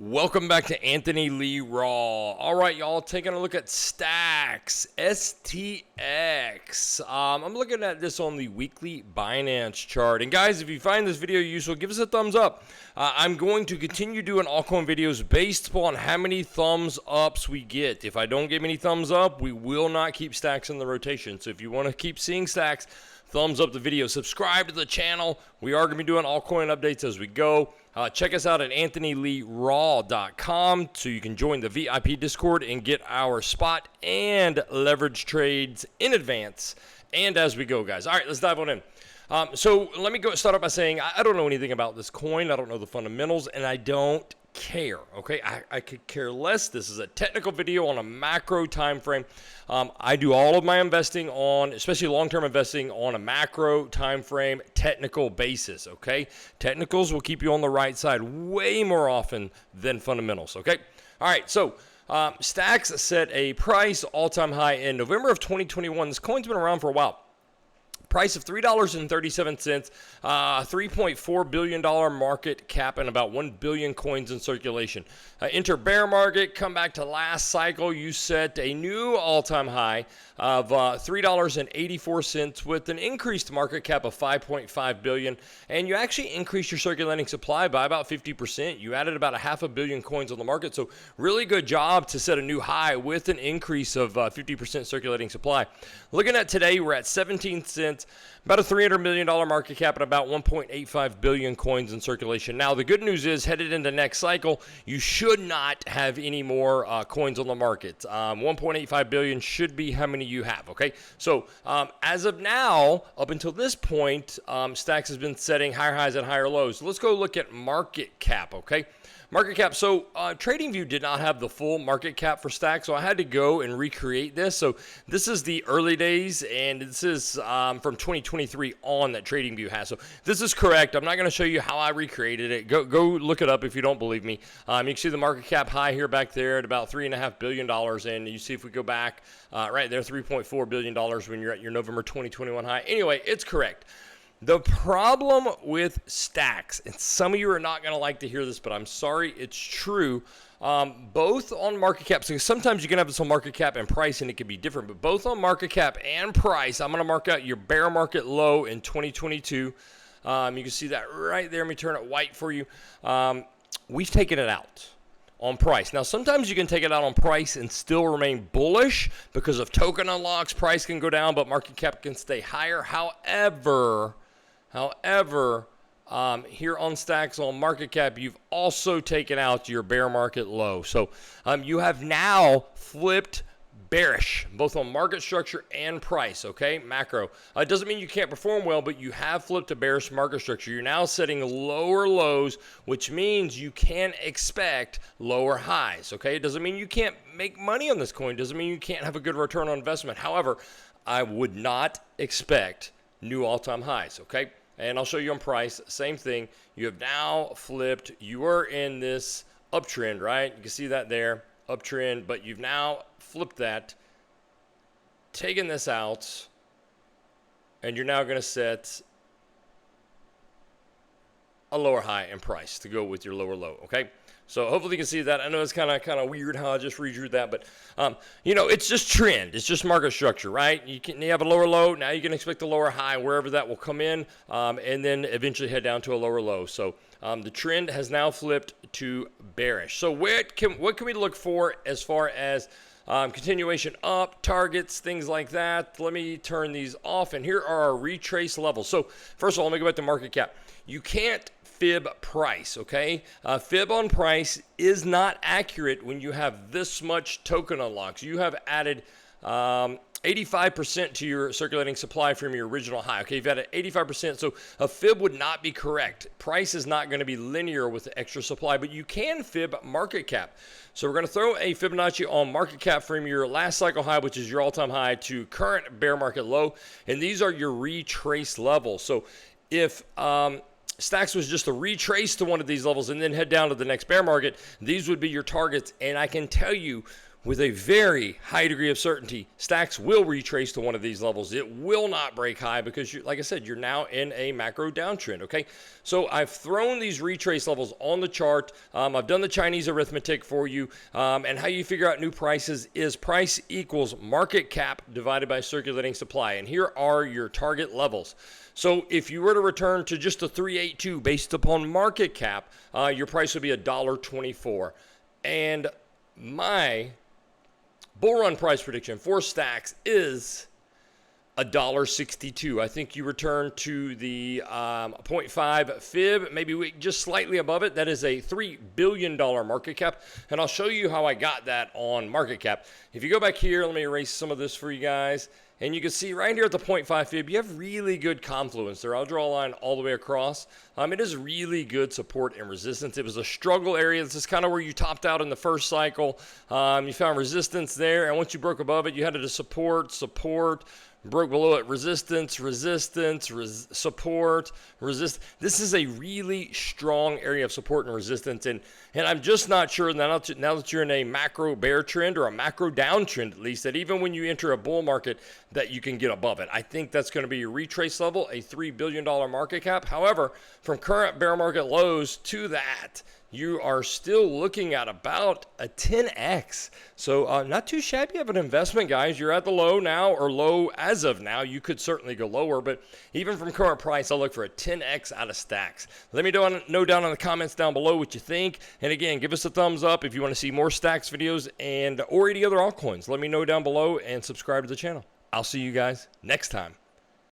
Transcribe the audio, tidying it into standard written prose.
Welcome back to Anthony Lee Raw. All right, y'all, taking a look at STX, STX. I'm looking at this on the weekly Binance chart. And guys, if you find this video useful, give us a thumbs up. I'm going to continue doing altcoin videos based upon how many thumbs ups we get. If I don't get many thumbs up, we will not keep stacks in the rotation. So if you want to keep seeing stacks, thumbs up the video. Subscribe to the channel. We are going to be doing altcoin updates as we go. Check us out at anthonyleeraw.com so you can join the VIP Discord and get our spot and leverage trades in advance and as we go, guys. All right, let's dive on in. So let me start off by saying I don't know anything about this coin. I don't know the fundamentals, and I don't care. Okay, I could care less. This is a technical video on a macro time frame. I do all of my investing on, especially long-term investing, on a macro time frame technical basis. Okay, technicals will keep you on the right side way more often than fundamentals. Okay, all right. So STX set a price all-time high in November of 2021. This coin's been around for a while. Price of $3.37, $3.4 billion market cap, and about 1 billion coins in circulation. Enter bear market, come back to last cycle. You set a new all-time high of $3.84 with an increased market cap of 5.5 billion, and you actually increased your circulating supply by about 50%. You added about 500 million coins on the market, so really good job to set a new high with an increase of 50% circulating supply. Looking at today, we're at 17 cents. About a $300 million market cap and about 1.85 billion coins in circulation. Now, the good news is, headed into next cycle, you should not have any more coins on the market. 1.85 billion should be how many you have, okay? So, as of now, up until this point, STX has been setting higher highs and higher lows. So let's go look at market cap, okay? Market cap. So TradingView did not have the full market cap for STX, so I had to go and recreate this. So this is the early days, and this is from 2023 on that TradingView has. So this is correct. I'm not going to show you how I recreated it. Go look it up if you don't believe me. You can see the market cap high here back there at about $3.5 billion, and you see if we go back right there, $3.4 billion when you're at your November 2021 high. Anyway, it's correct. The problem with STX, and some of you are not going to like to hear this, but I'm sorry, it's true, both on market cap, so sometimes you can have this on market cap and price and it can be different, but both on market cap and price, I'm going to mark out your bear market low in 2022. You can see that right there. Let me turn it white for you. We've taken it out on price. Now, sometimes you can take it out on price and still remain bullish because of token unlocks. Price can go down, but market cap can stay higher. However, here on STX on market cap, you've also taken out your bear market low. So you have now flipped bearish, both on market structure and price, okay? Macro. It doesn't mean you can't perform well, but you have flipped a bearish market structure. You're now setting lower lows, which means you can expect lower highs, okay? It doesn't mean you can't make money on this coin. It doesn't mean you can't have a good return on investment. However, I would not expect new all-time highs, okay? And I'll show you on price, same thing. You have now flipped. You are in this uptrend, right? You can see that there, uptrend, but you've now flipped that, taken this out, and you're now going to set a lower high in price to go with your lower low, okay? So hopefully you can see that. I know it's kind of weird how I just redrew that, but you know, it's just trend. It's just market structure, right? You have a lower low. Now you can expect a lower high wherever that will come in, and then eventually head down to a lower low. So the trend has now flipped to bearish. So what can we look for as far as continuation up, targets, things like that? Let me turn these off, and here are our retrace levels. So first of all, let me go back to market cap. You can't fib price, okay? Fib on price is not accurate when you have this much token unlocks. You have added 85% to your circulating supply from your original high. Okay, you've added 85%, so a fib would not be correct. Price is not going to be linear with the extra supply, but you can fib market cap. So we're going to throw a Fibonacci on market cap from your last cycle high, which is your all-time high, to current bear market low, and these are your retrace levels. So if STX was just to retrace to one of these levels and then head down to the next bear market, these would be your targets. And I can tell you, with a very high degree of certainty, stacks will retrace to one of these levels. It will not break high because, like I said, you're now in a macro downtrend, okay? So I've thrown these retrace levels on the chart. I've done the Chinese arithmetic for you, and how you figure out new prices is price equals market cap divided by circulating supply. And here are your target levels. So if you were to return to just a 382 based upon market cap, your price would be $1.24. And my bull run price prediction for stacks is $1.62. I think you return to the 0.5 fib, maybe just slightly above it. That is a $3 billion market cap. And I'll show you how I got that on market cap. If you go back here, let me erase some of this for you guys. And you can see right here at the 0.5 fib, you have really good confluence there. I'll draw a line all the way across. It is really good support and resistance. It was a struggle area. This is kind of where you topped out in the first cycle. You found resistance there, and once you broke above it, you had to support, broke below it, resistance, support, resist. This is a really strong area of support and resistance, and I'm just not sure now that you're in a macro bear trend or a macro downtrend, at least, that even when you enter a bull market, that you can get above it. I think that's going to be your retrace level, a $3 billion market cap. However, from current bear market lows to that, you are still looking at about a 10x. So not too shabby of an investment, guys. You're at the low now, or low as of now. You could certainly go lower, but even from current price, I'll look for a 10x out of stacks. Let me know down in the comments down below what you think. And again, give us a thumbs up if you want to see more stacks videos or any other altcoins. Let me know down below and subscribe to the channel. I'll see you guys next time.